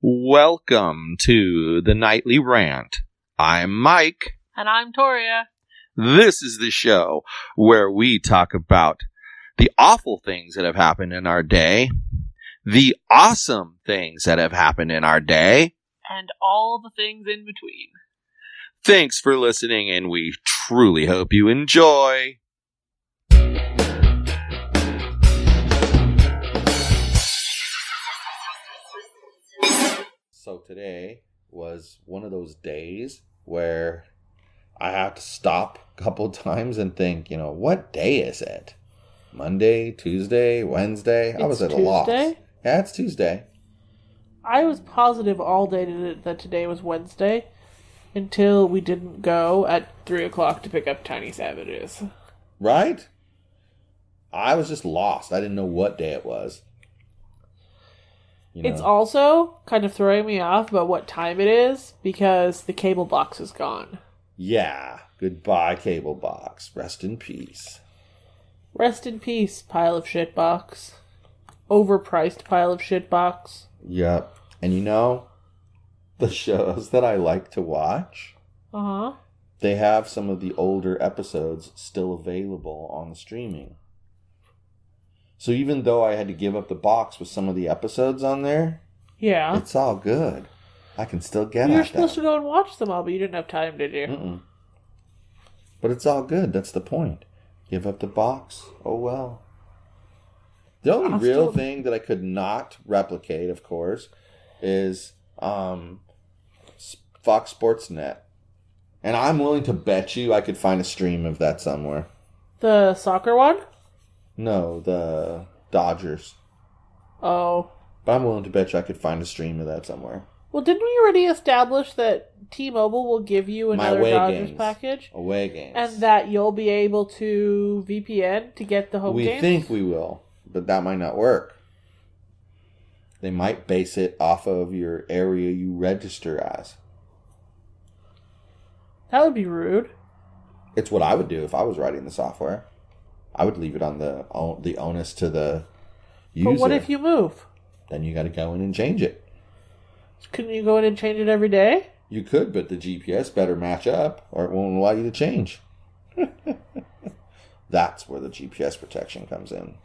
Welcome to the Nightly Rant. I'm Mike. And I'm Torya. This is the show where we talk about the awful things that have happened in our day, the awesome things that have happened in our day, and all the things in between. Thanks for listening, and we truly hope you enjoy. So today was one of those days where I have to stop a couple of times and think, what day is it? Monday, Tuesday, Wednesday? I was at a loss. Tuesday? Yeah, it's Tuesday. I was positive all day that today was Wednesday until we didn't go at 3 o'clock to pick up Tiny Savages. Right? I was just lost. I didn't know what day it was. It's also kind of throwing me off about what time it is because the cable box is gone. Yeah. Goodbye, cable box. Rest in peace. Rest in peace, pile of shit box. Overpriced pile of shit box. Yep. And the shows that I like to watch, they have some of the older episodes still available on the streaming. So even though I had to give up the box with some of the episodes on there, yeah, it's all good. I can still get You were at supposed them. to go and watch them all, but you didn't have time, did you? Mm-mm. But it's all good. That's the point. Give up the box. Oh, well. The only real thing that I could not replicate, of course, is Fox Sports Net. And I'm willing to bet you I could find a stream of that somewhere. The soccer one? No, the Dodgers. Oh. But I'm willing to bet you I could find a stream of that somewhere. Well, didn't we already establish that T-Mobile will give you another Dodgers package? Away games. And that you'll be able to VPN to get the home games? We think we will, but that might not work. They might base it off of your area you register as. That would be rude. It's what I would do if I was writing the software. I would leave it on the onus to the user. But what if you move? Then you got to go in and change it. Couldn't you go in and change it every day? You could, but the GPS better match up or it won't allow you to change. That's where the GPS protection comes in.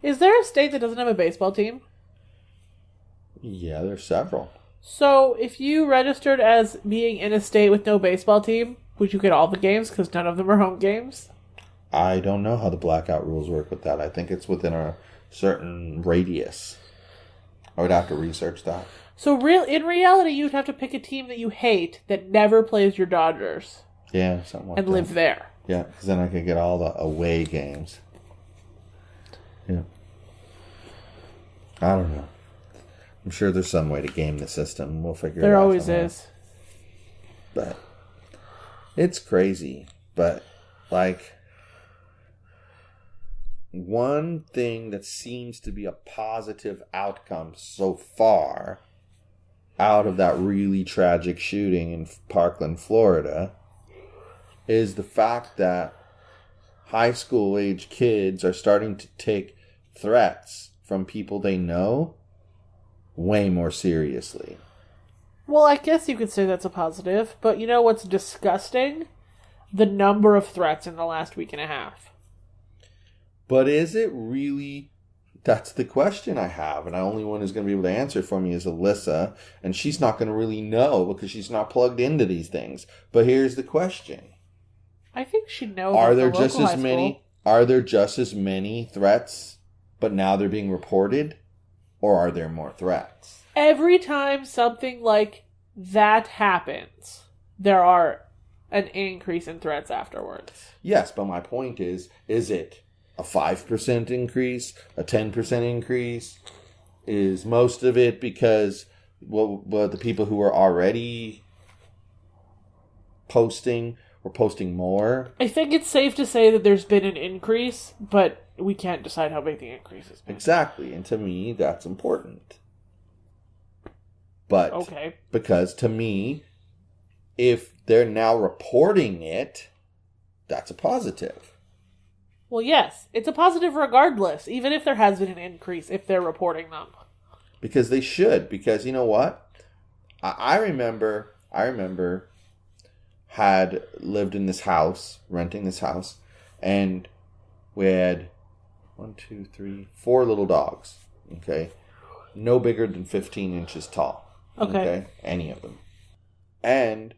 Is there a state that doesn't have a baseball team? Yeah, there's several. So if you registered as being in a state with no baseball team, would you get all the games because none of them are home games? I don't know how the blackout rules work with that. I think it's within a certain radius. I would have to research that. So in reality, you'd have to pick a team that you hate that never plays your Dodgers. Yeah, something like that. And live there. Yeah, because then I could get all the away games. Yeah. I don't know. I'm sure there's some way to game the system. We'll figure it out. There always is. But it's crazy. But, one thing that seems to be a positive outcome so far out of that really tragic shooting in Parkland, Florida, is the fact that high school age kids are starting to take threats from people they know way more seriously. Well, I guess you could say that's a positive, but you know what's disgusting? The number of threats in the last week and a half. But is it really? That's the question I have. And the only one who's going to be able to answer for me is Alyssa. And she's not going to really know because she's not plugged into these things. But here's the question. I think she'd know. Are there just as many? Are there just as many threats, but now they're being reported? Or are there more threats? Every time something like that happens, there are an increase in threats afterwards. Yes, but my point is it a 5% increase, a 10% increase? Is most of it because the people who are already posting were posting more? I think it's safe to say that there's been an increase, but we can't decide how big the increase has been. Exactly, and to me, that's important. But okay. Because to me, if they're now reporting it, that's a positive. Well, yes, it's a positive regardless, even if there has been an increase, if they're reporting them. Because they should. Because you know what? I remember had lived in this house, renting this house, and we had 4 little dogs. Okay. No bigger than 15 inches tall. Okay. Any of them. And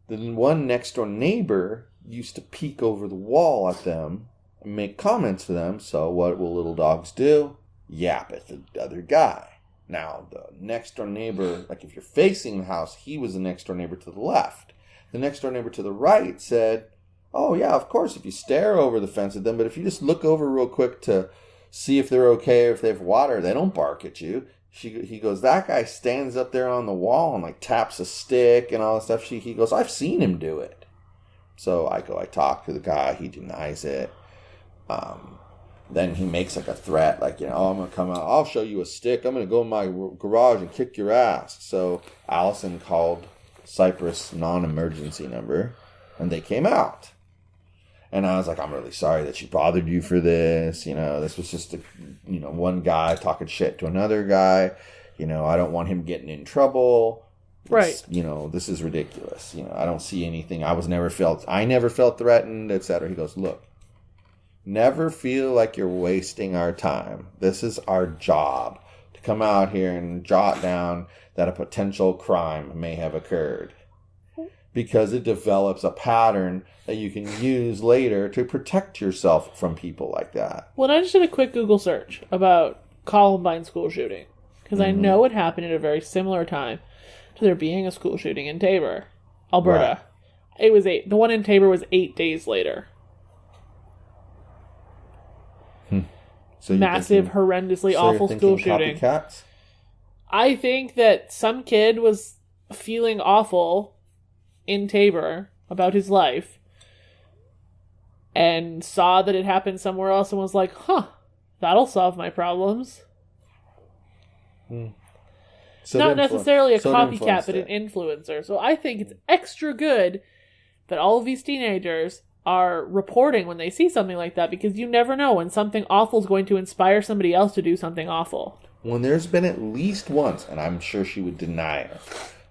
the one next door neighbor used to peek over the wall at them and make comments to them. So what will little dogs do? Yap at the other guy. Now, the next door neighbor, like if you're facing the house, he was the next door neighbor to the left. The next door neighbor to the right said, oh yeah, of course, if you stare over the fence at them, but if you just look over real quick to see if they're okay or if they have water, they don't bark at you. He goes, that guy stands up there on the wall and like taps a stick and all that stuff. He goes, I've seen him do it. So I talk to the guy. He denies it. Then he makes like a threat, like, I'm going to come out. I'll show you a stick. I'm going to go in my garage and kick your ass. So Allison called Cypress non-emergency number and they came out. And I was like, I'm really sorry that she bothered you for this. This was just one guy talking shit to another guy. I don't want him getting in trouble. Right. This is ridiculous. I don't see anything. I never felt threatened, etc. He goes, look, never feel like you're wasting our time. This is our job to come out here and jot down that a potential crime may have occurred. Because it develops a pattern that you can use later to protect yourself from people like that. Well, I just did a quick Google search about Columbine school shooting. Because I know it happened at a very similar time to there being a school shooting in Tabor, Alberta. Right. The one in Tabor was 8 days later. So massive, horrendously awful school shooting. Copycats? I think that some kid was feeling awful in Tabor about his life and saw that it happened somewhere else and was like, that'll solve my problems. So not necessarily a copycat, but an influencer. So I think it's extra good that all of these teenagers are reporting when they see something like that, because you never know when something awful is going to inspire somebody else to do something awful. When there's been at least once, and I'm sure she would deny it,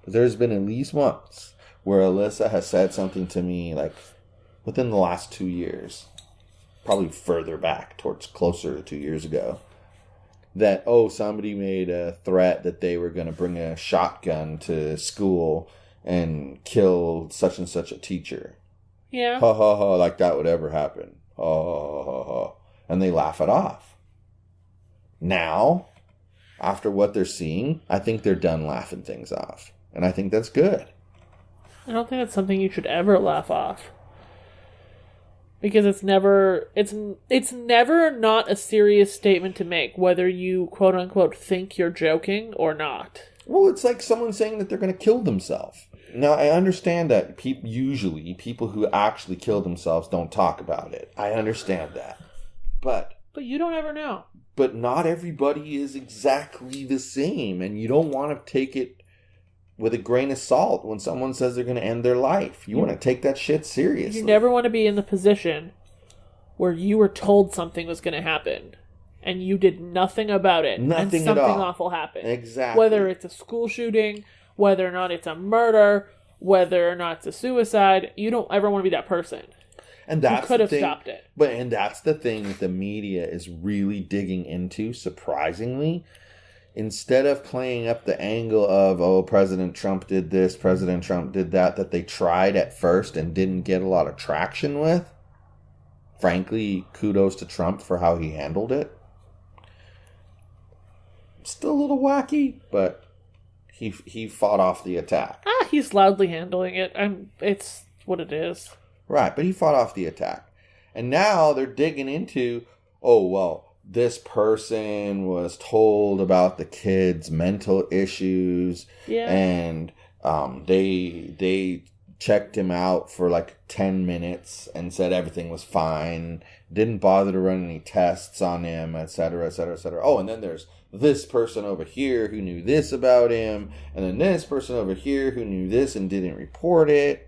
but there's been at least once where Alyssa has said something to me like within the last 2 years, probably further back towards closer to 2 years ago, that, somebody made a threat that they were going to bring a shotgun to school and kill such and such a teacher. Yeah. Ha ha ha, like that would ever happen. Ha ha ha ha. And they laugh it off. Now, after what they're seeing, I think they're done laughing things off. And I think that's good. I don't think that's something you should ever laugh off. Because it's never not a serious statement to make, whether you quote unquote think you're joking or not. Well, it's like someone saying that they're going to kill themselves. Now, I understand that usually people who actually kill themselves don't talk about it. I understand that. But you don't ever know. But not everybody is exactly the same, and you don't want to take it with a grain of salt when someone says they're going to end their life. You want to take that shit seriously. You never want to be in the position where you were told something was going to happen and you did nothing about it. Nothing and at all. something awful happened. Exactly. Whether it's a school shooting, whether or not it's a murder, whether or not it's a suicide, you don't ever want to be that person. And that's you could have stopped it. And that's the thing that the media is really digging into, surprisingly. Instead of playing up the angle of, President Trump did this, President Trump did that they tried at first and didn't get a lot of traction with. Frankly, kudos to Trump for how he handled it. Still a little wacky, but he fought off the attack. He's loudly handling it. It's what it is. Right, but he fought off the attack. And now they're digging into, this person was told about the kid's mental issues, and they checked him out for like 10 minutes and said everything was fine, didn't bother to run any tests on him, etc., etc., etc. Oh, and then there's this person over here who knew this about him, and then this person over here who knew this and didn't report it.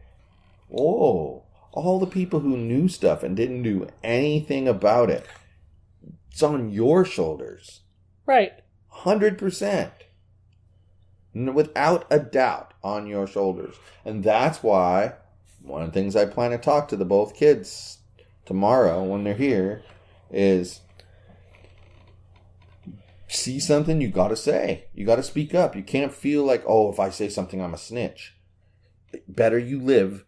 Oh, all the people who knew stuff and didn't do anything about it. It's on your shoulders. Right. 100%. Without a doubt on your shoulders. And that's why one of the things I plan to talk to the both kids tomorrow when they're here is see something, you got to say. You got to speak up. You can't feel like, oh, if I say something, I'm a snitch. Better you live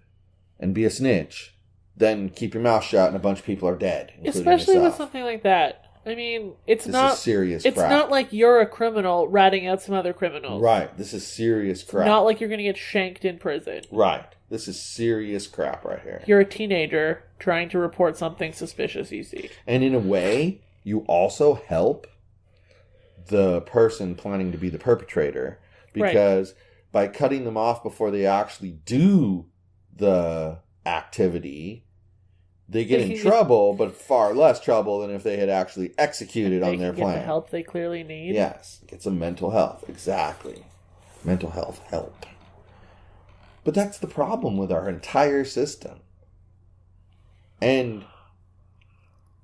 and be a snitch than keep your mouth shut and a bunch of people are dead. Especially yourself. with something like that. I mean, this is serious crap. It's not like you're a criminal ratting out some other criminals. Right. This is serious crap. It's not like you're going to get shanked in prison. Right. This is serious crap right here. You're a teenager trying to report something suspicious you see. And in a way, you also help the person planning to be the perpetrator because by cutting them off before they actually do the activity, they get in trouble, but far less trouble than if they had actually executed on their plan. Get the help they clearly need. Yes, get some mental health. Exactly. Mental health help. But that's the problem with our entire system. And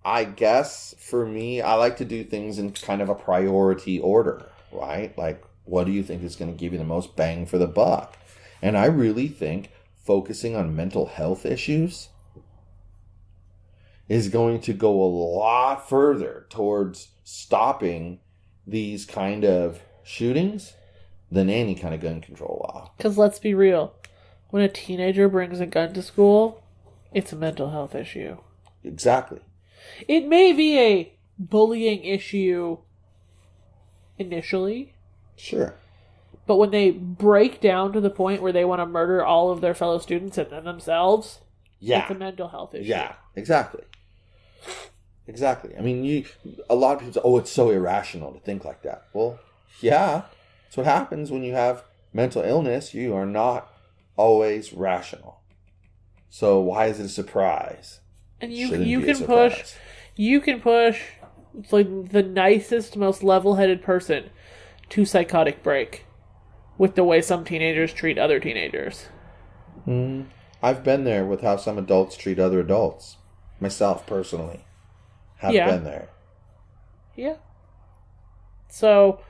I guess for me, I like to do things in kind of a priority order, right? Like, what do you think is going to give you the most bang for the buck? And I really think focusing on mental health issues is going to go a lot further towards stopping these kind of shootings than any kind of gun control law. Because let's be real. When a teenager brings a gun to school, it's a mental health issue. Exactly. It may be a bullying issue initially. Sure. But when they break down to the point where they want to murder all of their fellow students and then themselves, it's a mental health issue. Yeah, exactly. Exactly. I mean, a lot of people say, oh, it's so irrational to think like that. Well, yeah. That's what happens when you have mental illness. You are not always rational. So why is it a surprise? And you can push it's like the nicest, most level-headed person to psychotic break with the way some teenagers treat other teenagers. I've been there with how some adults treat other adults. Myself, personally, have been there. Yeah. So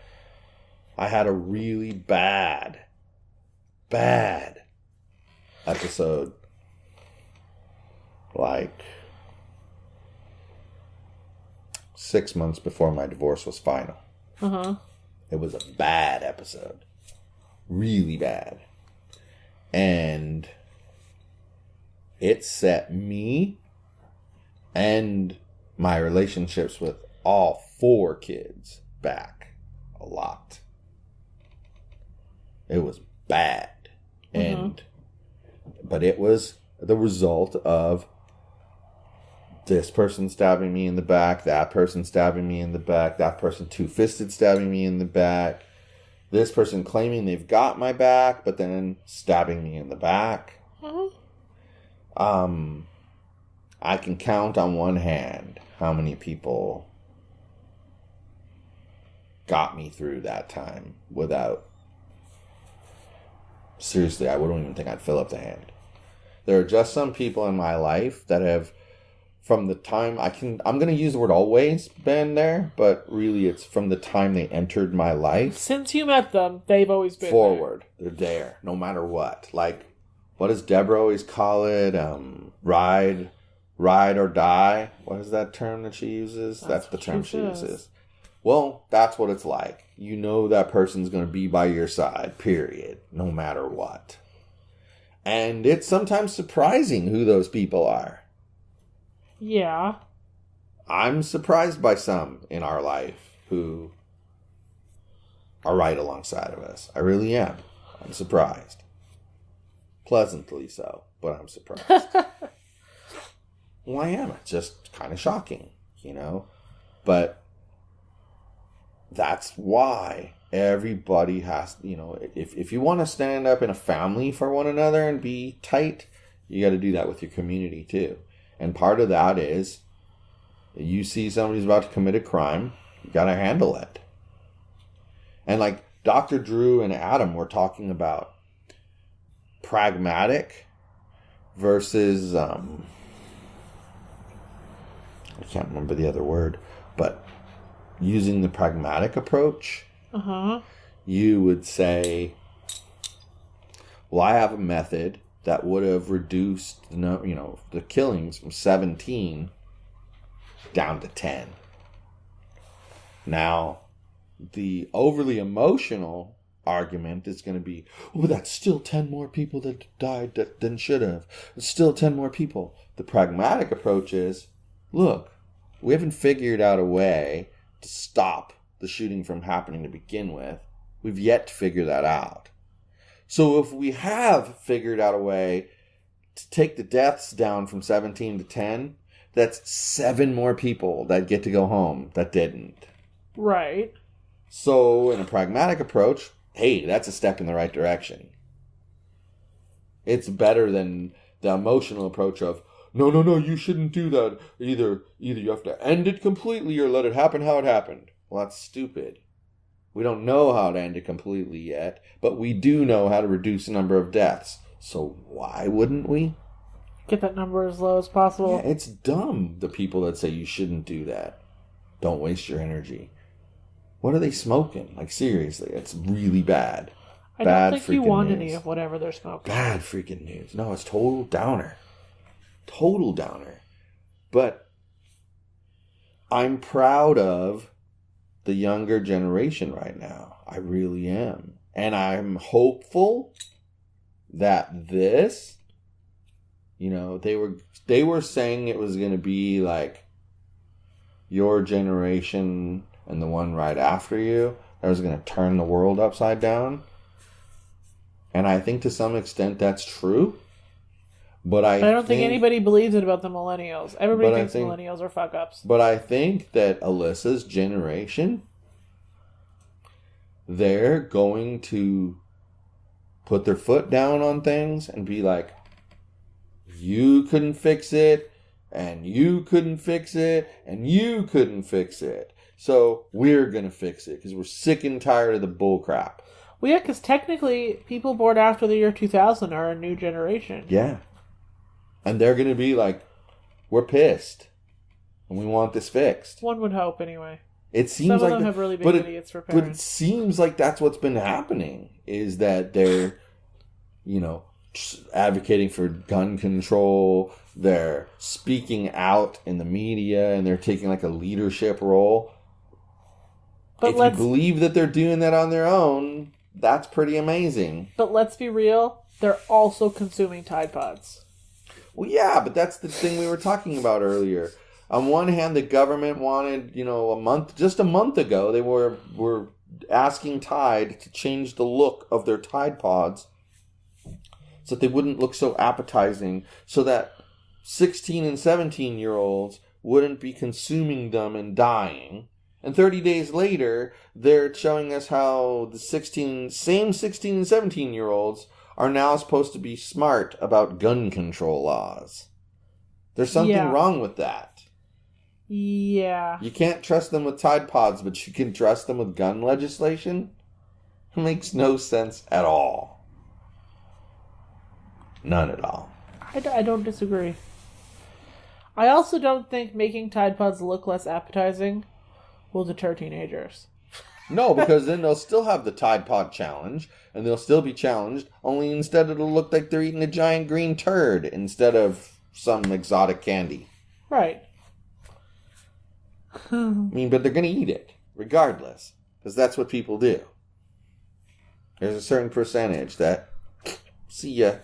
I had a really bad episode. Like 6 months before my divorce was final. It was a bad episode. Really bad. And it set me and my relationships with all 4 kids back a lot. It was bad. But it was the result of this person stabbing me in the back, that person stabbing me in the back, that person two-fisted stabbing me in the back, this person claiming they've got my back, but then stabbing me in the back. I can count on one hand how many people got me through that time without... Seriously, I wouldn't even think I'd fill up the hand. There are just some people in my life that have, from the time I'm going to use the word always been there, but really it's from the time they entered my life. Since you met them, they've always been forward. They're there, no matter what. Like, what does Deborah always call it? Ride or die. What is that term that she uses? That's the term she uses. Well, that's what it's like. You know that person's going to be by your side, period, no matter what. And it's sometimes surprising who those people are. Yeah. I'm surprised by some in our life who are right alongside of us. I really am. I'm surprised. Pleasantly so, but I'm surprised. Well, I am. It's just kind of shocking, But that's why everybody has, if you want to stand up in a family for one another and be tight, you got to do that with your community too. And part of that is you see somebody's about to commit a crime, you got to handle it. And like Dr. Drew and Adam were talking about pragmatic versus, I can't remember the other word, but using the pragmatic approach, you would say, well, I have a method that would have reduced the killings from 17 down to 10. Now, the overly emotional argument is going to be, oh, that's still 10 more people that died than should have. It's still 10 more people. The pragmatic approach is, look, we haven't figured out a way to stop the shooting from happening to begin with. We've yet to figure that out. So if we have figured out a way to take the deaths down from 17 to 10, that's 7 more people that get to go home that didn't. Right. So in a pragmatic approach, hey, that's a step in the right direction. It's better than the emotional approach of, no, you shouldn't do that. Either you have to end it completely or let it happen how it happened. Well, that's stupid. We don't know how to end it completely yet, but we do know how to reduce the number of deaths. So why wouldn't we? Get that number as low as possible. Yeah, it's dumb, the people that say you shouldn't do that. Don't waste your energy. What are they smoking? Like, seriously, it's really bad. I don't think you want any of whatever they're smoking. Bad freaking news. No, it's total downer. Total downer. But I'm proud of the younger generation right now. I really am. And I'm hopeful that this, they were saying it was going to be like your generation and the one right after you that was going to turn the world upside down. And I think to some extent that's true. But I don't think anybody believes it about the millennials. Everybody thinks millennials are fuck-ups. But I think that Alyssa's generation, they're going to put their foot down on things and be like, you couldn't fix it, and you couldn't fix it, and you couldn't fix it. So we're going to fix it because we're sick and tired of the bull crap. Well, yeah, because technically people born after the year 2000 are a new generation. Yeah. And they're going to be like, we're pissed. And we want this fixed. One would hope, anyway. It seems Some of them have really big idiots for parents. But it seems like that's what's been happening. Is that they're, advocating for gun control. They're speaking out in the media. And they're taking like a leadership role. But if you believe that they're doing that on their own, that's pretty amazing. But let's be real. They're also consuming Tide Pods. Well, yeah, but that's the thing we were talking about earlier. On one hand, the government wanted, just a month ago, they were asking Tide to change the look of their Tide Pods so that they wouldn't look so appetizing, so that 16 and 17-year-olds wouldn't be consuming them and dying. And 30 days later, they're showing us how the same 16 and 17-year-olds are now supposed to be smart about gun control laws. There's something wrong with that. Yeah. You can't trust them with Tide Pods, but you can trust them with gun legislation? It makes no sense at all. None at all. I don't disagree. I also don't think making Tide Pods look less appetizing will deter teenagers. No, because then they'll still have the Tide Pod challenge, and they'll still be challenged, only instead it'll look like they're eating a giant green turd instead of some exotic candy. Right. But they're going to eat it, regardless, because that's what people do. There's a certain percentage that, see ya,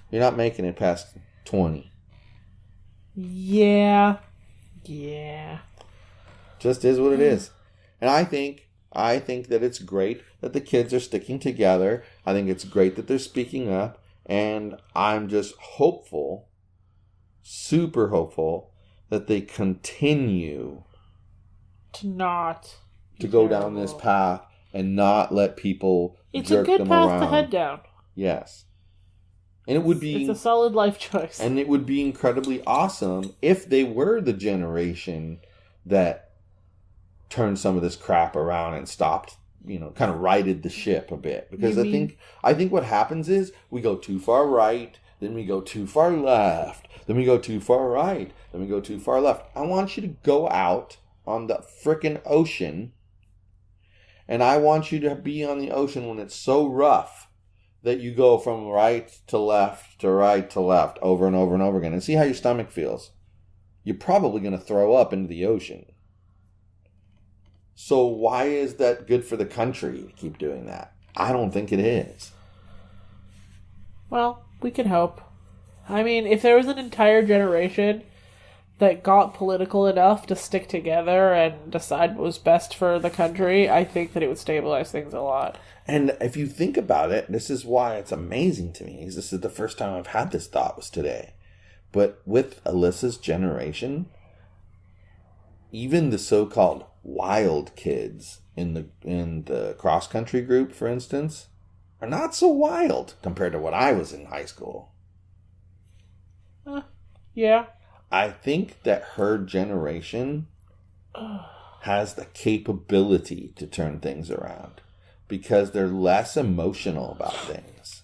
you're not making it past 20. Yeah. Just is what it is. And I think that it's great that the kids are sticking together. I think it's great that they're speaking up. And I'm just hopeful, super hopeful, that they continue to go down this path and not let people jerk them around. It's a good path to head down. Yes. And it's a solid life choice. And it would be incredibly awesome if they were the generation that turned some of this crap around and stopped, kind of righted the ship a bit. Because I think what happens is we go too far right, then we go too far left, then we go too far right, then we go too far left. I want you to go out on the frickin' ocean. And I want you to be on the ocean when it's so rough that you go from right to left to right to left over and over and over again. And see how your stomach feels. You're probably going to throw up into the ocean. So why is that good for the country to keep doing that? I don't think it is. Well, we can hope. I mean, if there was an entire generation that got political enough to stick together and decide what was best for the country, I think that it would stabilize things a lot. And if you think about it, this is why it's amazing to me. This is the first time I've had this thought was today. But with Alyssa's generation, even the so-called wild kids in the cross-country group, for instance, are not so wild compared to when I was in high school. Yeah. I think that her generation has the capability to turn things around because they're less emotional about things.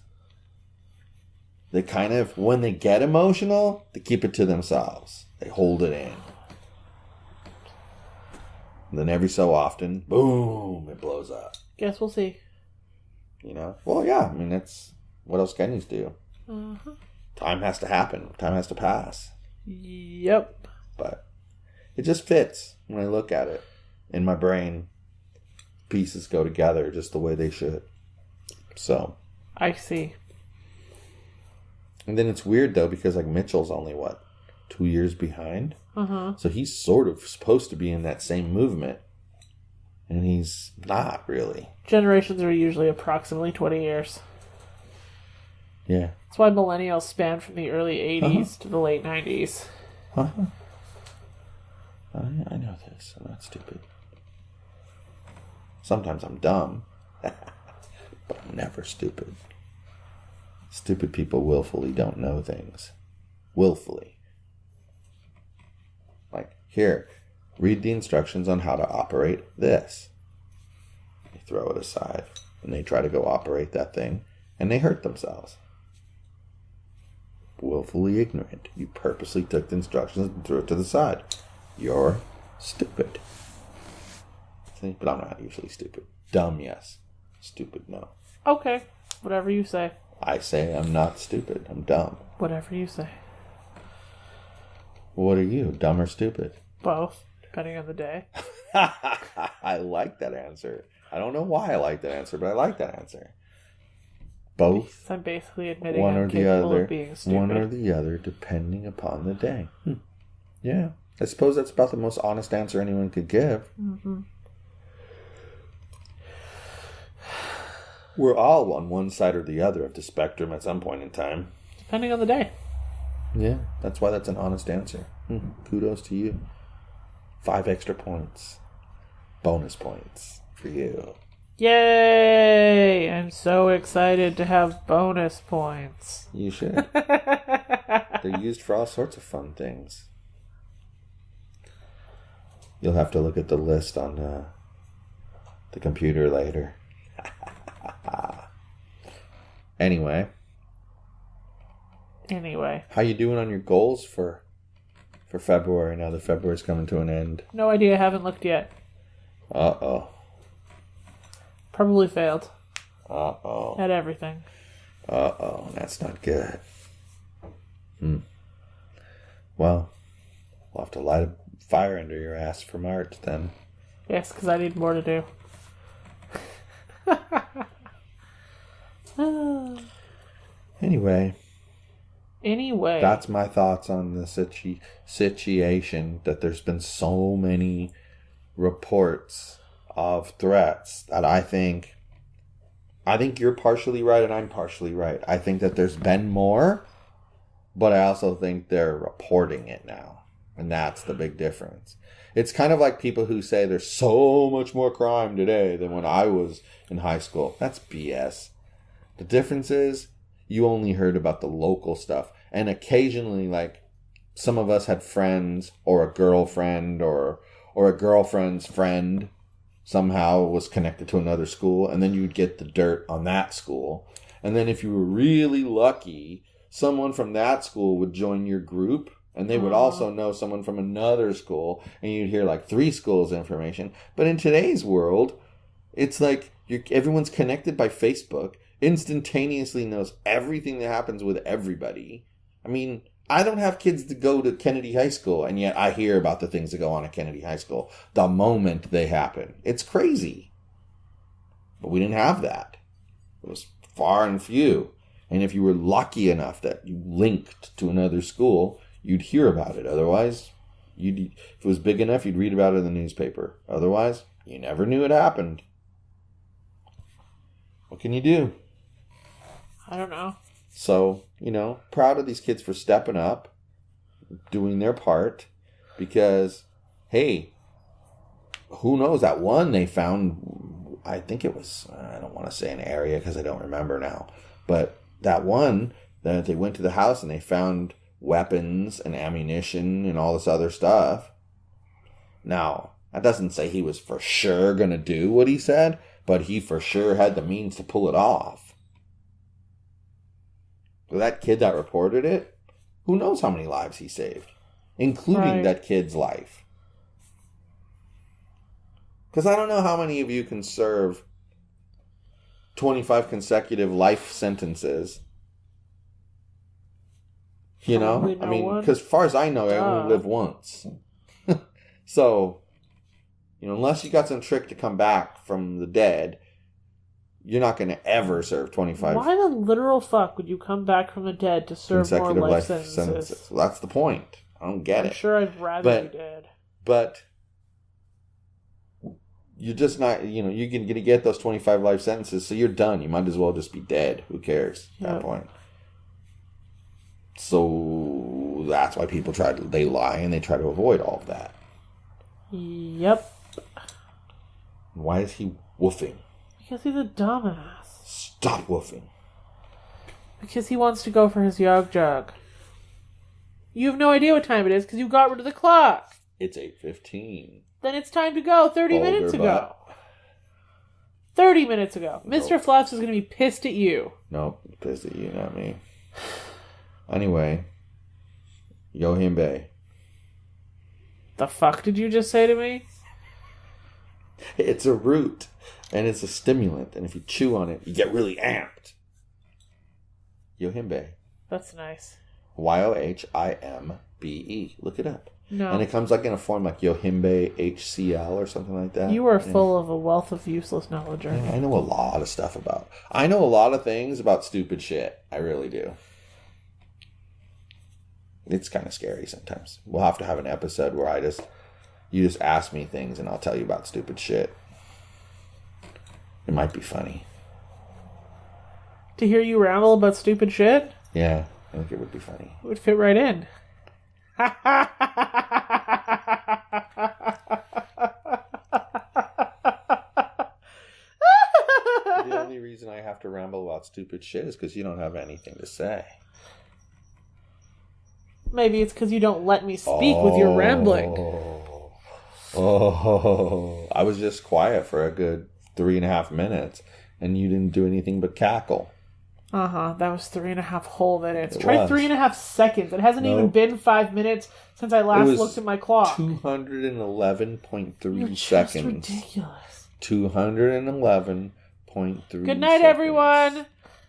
They kind of, when they get emotional, they keep it to themselves. They hold it in. And then every so often, boom, it blows up. Guess we'll see. You know? Well, yeah. I mean, that's what else can you do? Uh-huh. Time has to happen. Time has to pass. Yep. But it just fits when I look at it. In my brain, pieces go together just the way they should. So. I see. And then it's weird, though, because like Mitchell's only, 2 years behind? Uh-huh. So he's sort of supposed to be in that same movement. And he's not really. Generations are usually approximately 20 years. Yeah. That's why millennials span from the early 80s to the late 90s. Uh-huh. I know this. I'm not stupid. Sometimes I'm dumb. But I'm never stupid. Stupid people willfully don't know things. Willfully. Like, here, read the instructions on how to operate this. They throw it aside. And they try to go operate that thing. And they hurt themselves. Willfully ignorant. You purposely took the instructions and threw it to the side. You're stupid. See? But I'm not usually stupid. Dumb, yes. Stupid, no. Okay. Whatever you say. I say I'm not stupid. I'm dumb. Whatever you say. What are you, dumb or stupid? Both, depending on the day. I like that answer. I don't know why I like that answer, but I like that answer. Both. So I'm basically admitting I'm capable of being stupid. One or the other, depending upon the day. Yeah. I suppose that's about the most honest answer anyone could give. Mm-hmm. We're all on one side or the other of the spectrum at some point in time. Depending on the day. Yeah, that's why that's an honest answer. Kudos to you. 5 extra points. Bonus points for you. Yay! I'm so excited to have bonus points. You should. They're used for all sorts of fun things. You'll have to look at the list on the computer later. Anyway. How you doing on your goals for February now that February's coming to an end? No idea. I haven't looked yet. Uh-oh. Probably failed. Uh-oh. At everything. Uh-oh. That's not good. Well, we'll have to light a fire under your ass for March then. Yes, because I need more to do. Anyway. That's my thoughts on the situation, that there's been so many reports of threats that I think you're partially right and I'm partially right. I think that there's been more, but I also think they're reporting it now. And that's the big difference. It's kind of like people who say there's so much more crime today than when I was in high school. That's BS. The difference is you only heard about the local stuff. And occasionally, like, some of us had friends or a girlfriend or a girlfriend's friend somehow was connected to another school. And then you'd get the dirt on that school. And then if you were really lucky, someone from that school would join your group And they would also know someone from another school, and you'd hear like 3 schools' information. But in today's world, it's like everyone's connected by Facebook, instantaneously knows everything that happens with everybody. I mean, I don't have kids to go to Kennedy High School, and yet I hear about the things that go on at Kennedy High School the moment they happen. It's crazy. But we didn't have that. It was far and few. And if you were lucky enough that you linked to another school, you'd hear about it. Otherwise, if it was big enough, you'd read about it in the newspaper. Otherwise, you never knew it happened. What can you do? I don't know. So, proud of these kids for stepping up, doing their part, because, hey, who knows, that one they found, I think it was, I don't want to say an area because I don't remember now, but that one, that they went to the house and they found weapons and ammunition and all this other stuff. Now, that doesn't say he was for sure going to do what he said, but he for sure had the means to pull it off. So that kid that reported it, who knows how many lives he saved, including that kid's life. Because I don't know how many of you can serve 25 consecutive life sentences. I mean, because as far as I know, I only live once. So, unless you got some trick to come back from the dead, you're not going to ever serve 25. Why the literal fuck would you come back from the dead to serve more life sentences? Well, that's the point. I don't get it. I'm sure I'd rather you did. But you're just not, you're going to get those 25 life sentences, so you're done. You might as well just be dead. Who cares at that point? So that's why people they lie and they try to avoid all of that. Yep. Why is he woofing? Because he's a dumbass. Stop woofing. Because he wants to go for his yog jog. You have no idea what time it is because you got rid of the clock. It's 8:15. Then it's time to go 30 minutes ago. 30 minutes ago. Nope. Mr. Fluffs is going to be pissed at you. Nope, pissed at you, not me. Anyway, Yohimbe. The fuck did you just say to me? It's a root, and it's a stimulant, and if you chew on it, you get really amped. Yohimbe. That's nice. Yohimbe. Look it up. No. And it comes like in a form like Yohimbe HCl or something like that. You are full of a wealth of useless knowledge. I know a lot of stuff I know a lot of things about stupid shit. I really do. It's kind of scary sometimes. We'll have to have an episode where you just ask me things and I'll tell you about stupid shit. It might be funny. To hear you ramble about stupid shit? Yeah, I think it would be funny. It would fit right in. The only reason I have to ramble about stupid shit is because you don't have anything to say. Maybe it's because you don't let me speak with your rambling. I was just quiet for a good 3.5 minutes, and you didn't do anything but cackle. That was 3.5 whole minutes. Try 3.5 seconds. It hasn't even been 5 minutes since I last looked at my clock. 211.3 seconds. Ridiculous. 211.3. Good night, everyone.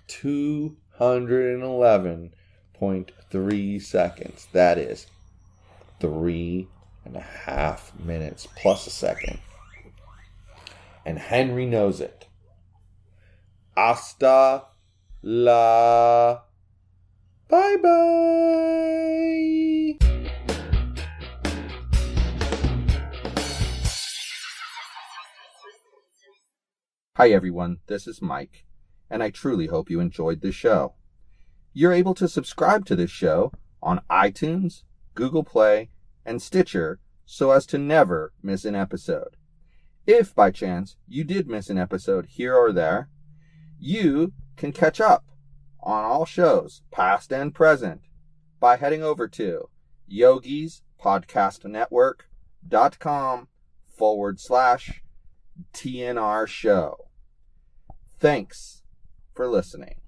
211.3 seconds. That is 3.5 minutes plus a second. And Henry knows it. Hasta la. Bye-bye. Hi everyone, this is Mike, and I truly hope you enjoyed this show. You're able to subscribe to this show on iTunes, Google Play, and Stitcher so as to never miss an episode. If by chance you did miss an episode here or there, you can catch up on all shows, past and present, by heading over to yogispodcastnetwork.com/TNR show. Thanks for listening.